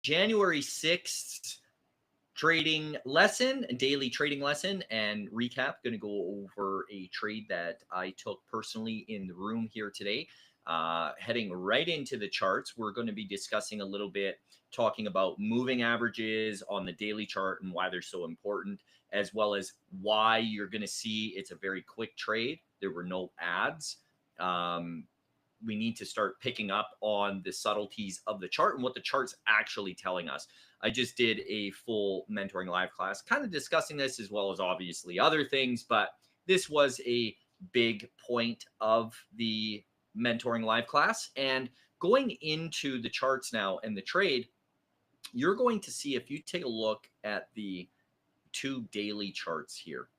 January 6th trading lesson, daily trading lesson and recap. Going to go over a trade that I took personally in the room here today. Heading right into the charts, we're going to be discussing a little bit, talking about moving averages on the daily chart and why they're so important, as well as why you're going to see it's a very quick trade. There were no ads. We need to start picking up on the subtleties of the chart and what the chart's actually telling us. I just did a full mentoring live class, kind of discussing this as well as obviously other things, but this was a big point of the mentoring live class. And going into the charts now and the trade, you're going to see, if you take a look at the two daily charts here,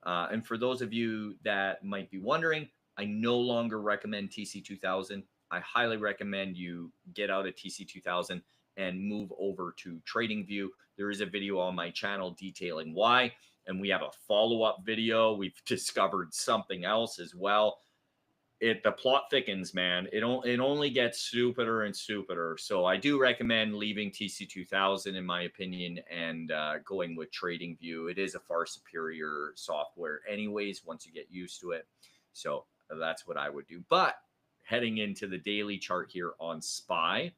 and for those of you that might be wondering, I no longer recommend TC2000. I highly recommend you get out of TC2000 and move over to TradingView. There is a video on my channel detailing why, and we have a follow-up video. We've discovered something else as well. The plot thickens, man. It only gets stupider and stupider. So I do recommend leaving TC2000 in my opinion and going with TradingView. It is a far superior software anyways once you get used to it. So that's what I would do. But heading into the daily chart here on SPY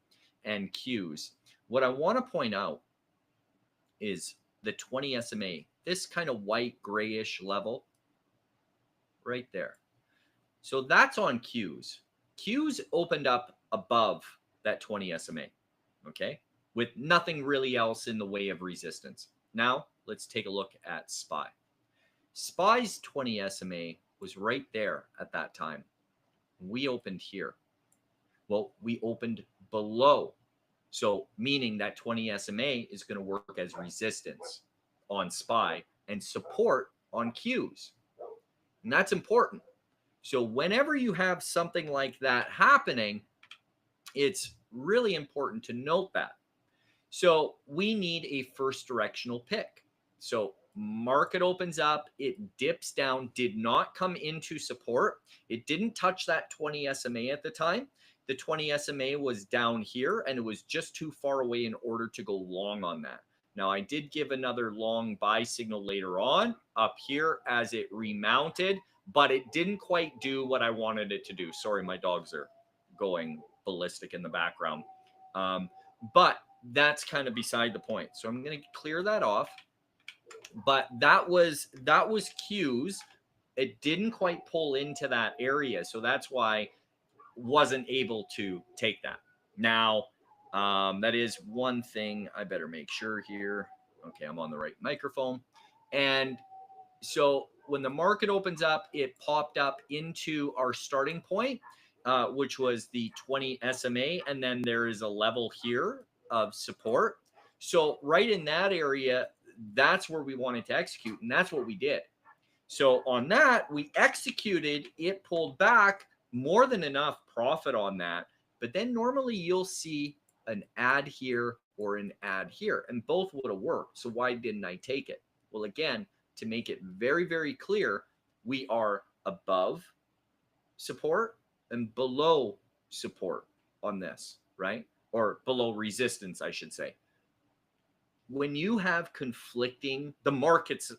and Qs, what I want to point out is the 20 SMA, this kind of white grayish level right there. So that's on Qs. Qs opened up above that 20 SMA, okay, with nothing really else in the way of resistance. Now let's take a look at SPY. SPY's 20 SMA was right there at that time. We opened here. Well, we opened below. So meaning that 20 SMA is going to work as resistance on SPY and support on Qs. And that's important. So whenever you have something like that happening, it's really important to note that. So we need a first directional pick. So market opens up, it dips down, did not come into support. It didn't touch that 20 SMA at the time. The 20 SMA was down here and it was just too far away in order to go long on that. Now I did give another long buy signal later on up here as it remounted, but it didn't quite do what I wanted it to do. Sorry, my dogs are going ballistic in the background. But that's kind of beside the point. So I'm going to clear that off. But that was Qs. It didn't quite pull into that area. So that's why wasn't able to take that. Now, that is one thing I better make sure here. Okay, I'm on the right microphone. And so when the market opens up, it popped up into our starting point, which was the 20 SMA. And then there is a level here of support. So right in that area, that's where we wanted to execute. And that's what we did. So on that, we executed, it pulled back, more than enough profit on that. But then normally you'll see an ad here or an ad here, and both would have worked. So why didn't I take it? Well, again, to make it very, very clear, we are above support and below support on this, right? Or below resistance, I should say. When you have conflicting, the markets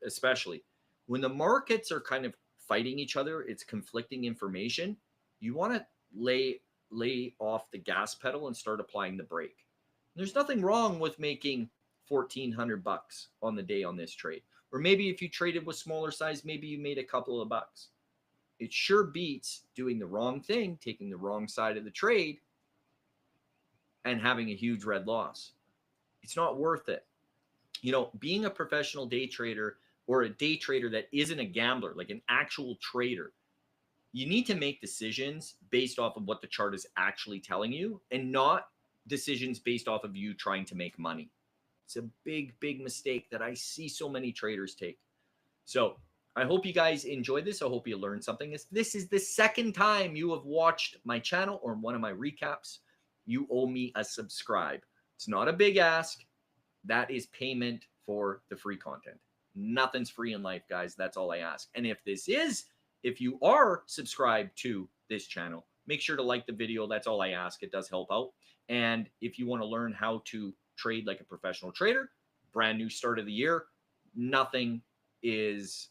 especially, when the markets are kind of fighting each other, it's conflicting information, you want to lay off the gas pedal and start applying the brake. There's nothing wrong with making $1,400 on the day on this trade. Or maybe if you traded with smaller size, maybe you made a couple of bucks. It sure beats doing the wrong thing, taking the wrong side of the trade, and having a huge red loss. It's not worth it. You know, being a professional day trader or a day trader that isn't a gambler, like an actual trader, you need to make decisions based off of what the chart is actually telling you and not decisions based off of you trying to make money. It's a big, big mistake that I see so many traders take. So I hope you guys enjoyed this. I hope you learned something. If this is the second time you have watched my channel or one of my recaps, you owe me a subscribe. It's not a big ask. That is payment for the free content. Nothing's free in life, guys. That's all I ask. And if you are subscribed to this channel, make sure to like the video. That's all I ask. It does help out. And if you want to learn how to trade like a professional trader, brand new start of the year, nothing is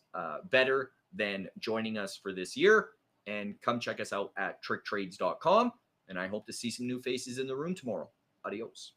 better than joining us for this year. And come check us out at tricktrades.com. And I hope to see some new faces in the room tomorrow. Adios.